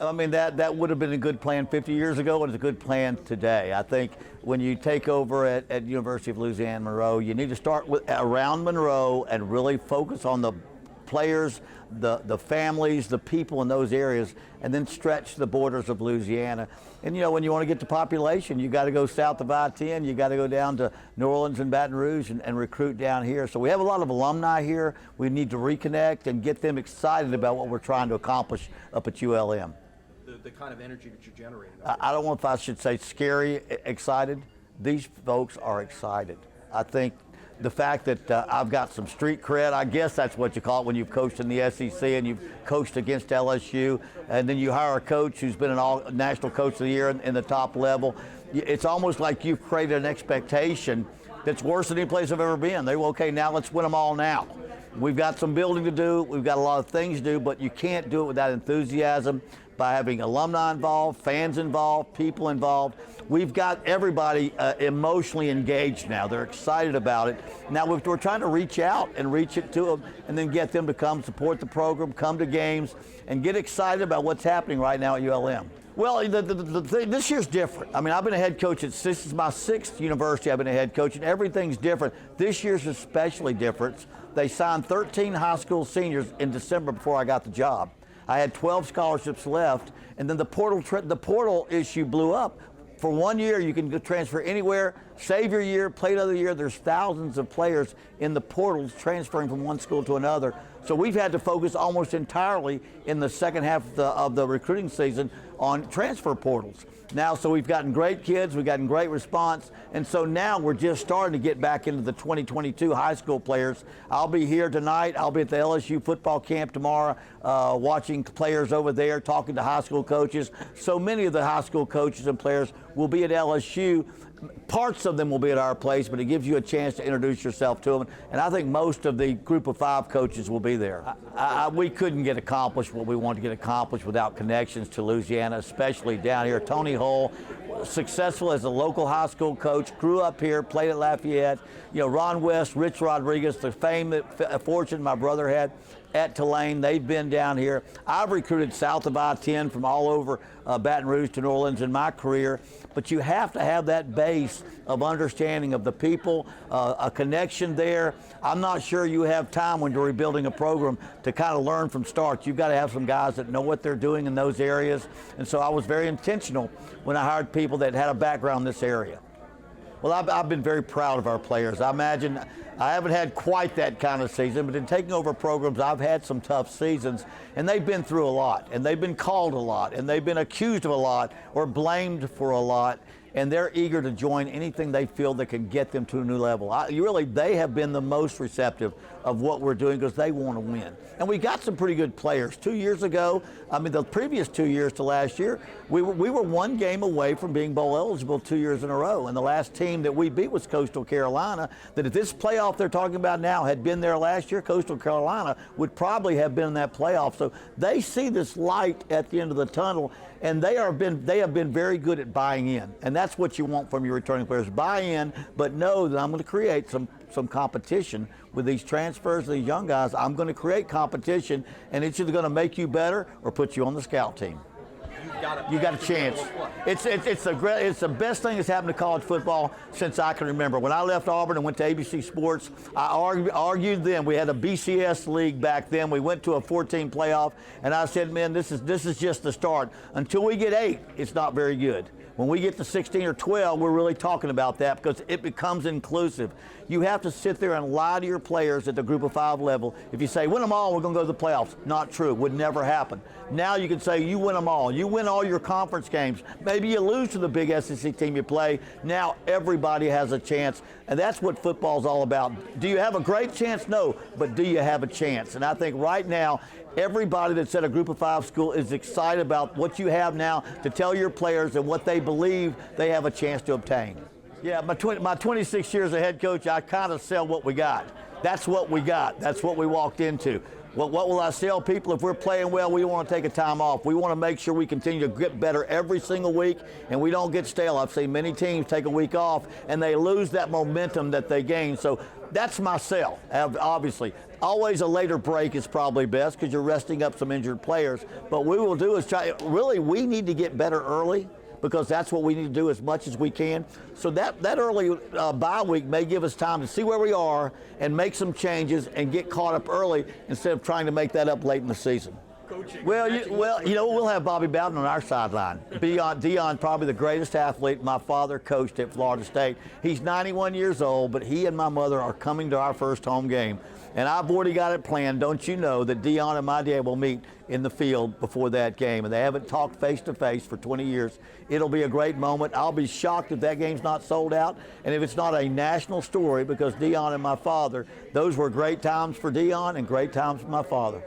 I mean, that would have been a good plan 50 years ago, and it's a good plan today. I think when you take over at University of Louisiana Monroe, you need to start around Monroe and really focus on the players, the families, the people in those areas, and then stretch the borders of Louisiana. And you know, when you want to get to population, you got to go south of I-10, you got to go down to New Orleans and Baton Rouge and recruit down here. So we have a lot of alumni here. We need to reconnect and get them excited about what we're trying to accomplish up at ULM. The kind of energy that you're generating. I don't know if I should say scary excited. These folks are excited. I think the fact that I've got some street cred, I guess that's what you call it when you've coached in the SEC and you've coached against LSU, and then you hire a coach who's been an all-national coach of the year in the top level. It's almost like you've created an expectation that's worse than any place I've ever been. They go, okay, now let's win them all now. We've got some building to do. We've got a lot of things to do, but you can't do it without enthusiasm, by having alumni involved, fans involved, people involved. We've got everybody emotionally engaged now. They're excited about it. Now we're trying to reach out and reach it to them and then get them to come support the program, come to games, and get excited about what's happening right now at ULM. Well, this year's different. I mean, I've been a head coach this is my 6th university I've been a head coach, and everything's different. This year's especially different. They signed 13 high school seniors in December before I got the job. I had 12 scholarships left, and then the portal issue blew up. For 1 year, you can transfer anywhere, save your year, play another year. There's thousands of players in the portals transferring from one school to another. So we've had to focus almost entirely in the second half of the recruiting season on transfer portals. Now, so we've gotten great kids, we've gotten great response, and so now we're just starting to get back into the 2022 high school players. I'll be here tonight. I'll be at the LSU football camp tomorrow, watching players over there, talking to high school coaches. So many of the high school coaches and players will be at LSU. Parts of them will be at our place, but it gives you a chance to introduce yourself to them. And I think most of the group of 5 coaches will be there. We couldn't get accomplished what we want to get accomplished without connections to Louisiana, especially down here. Tony Hull, successful as a local high school coach, grew up here, played at Lafayette. You know, Ron West, Rich Rodriguez, the fame, fortune my brother had at Tulane, they've been down here. I've recruited south of I-10 from all over Baton Rouge to New Orleans in my career, but you have to have that base of understanding of the people, a connection there. I'm not sure you have time when you're rebuilding a program to kind of learn from start. You've got to have some guys that know what they're doing in those areas, and so I was very intentional when I hired people that had a background in this area. Well, I've been very proud of our players. I imagine I haven't had quite that kind of season, but in taking over programs, I've had some tough seasons, and they've been through a lot, and they've been called a lot, and they've been accused of a lot or blamed for a lot, and they're eager to join anything they feel that can get them to a new level. They have been the most receptive of what we're doing because they want to win. And we got some pretty good players. 2 years ago, I mean, the previous 2 years to last year, we were one game away from being bowl eligible 2 years in a row. And the last team that we beat was Coastal Carolina, that if this playoff they're talking about now had been there last year, Coastal Carolina would probably have been in that playoff. So they see this light at the end of the tunnel, and they have been very good at buying in. And that's what you want from your returning players. Buy in, but know that I'm going to create some competition with these transfers, these young guys. I'm going to create competition, and it's either going to make you better or put you on the scout team. You got a chance. It's the best thing that's happened to college football since I can remember. When I left Auburn and went to ABC Sports, I argued then. We had a BCS league back then. We went to a 14 playoff, and I said, man, this is just the start. Until we get 8, it's not very good. When we get to 16 or 12, we're really talking about that because it becomes inclusive. You have to sit there and lie to your players at the group of 5 level. If you say, win them all, we're going to go to the playoffs. Not true. Would never happen. Now you can say, you win them all. You win all your conference games. Maybe you lose to the big SEC team you play. Now everybody has a chance, and that's what football's all about. Do you have a great chance? No, but do you have a chance? And I think right now, everybody that's at a group of 5 school is excited about what you have now to tell your players and what they believe they have a chance to obtain. Yeah, my 26 years as head coach, I kind of sell what we got. That's what we got. That's what we walked into. Well, what will I tell people? If we're playing well, we want to take a time off. We want to make sure we continue to get better every single week, and we don't get stale. I've seen many teams take a week off, and they lose that momentum that they gained. So that's my sell, obviously. Always a later break is probably best because you're resting up some injured players. But what we will do is really, we need to get better early, because that's what we need to do as much as we can. So that early bye week may give us time to see where we are and make some changes and get caught up early instead of trying to make that up late in the season. Coaching. Well, we'll have Bobby Bowden on our sideline. DEION, probably the greatest athlete my father coached at Florida State. He's 91 years old, but he and my mother are coming to our first home game. And I've already got it planned. Don't you know that DEION and my dad will meet in the field before that game, and they haven't talked face-to-face for 20 years. It'll be a great moment. I'll be shocked if that game's not sold out, and if it's not a national story, because DEION and my father, those were great times for DEION and great times for my father.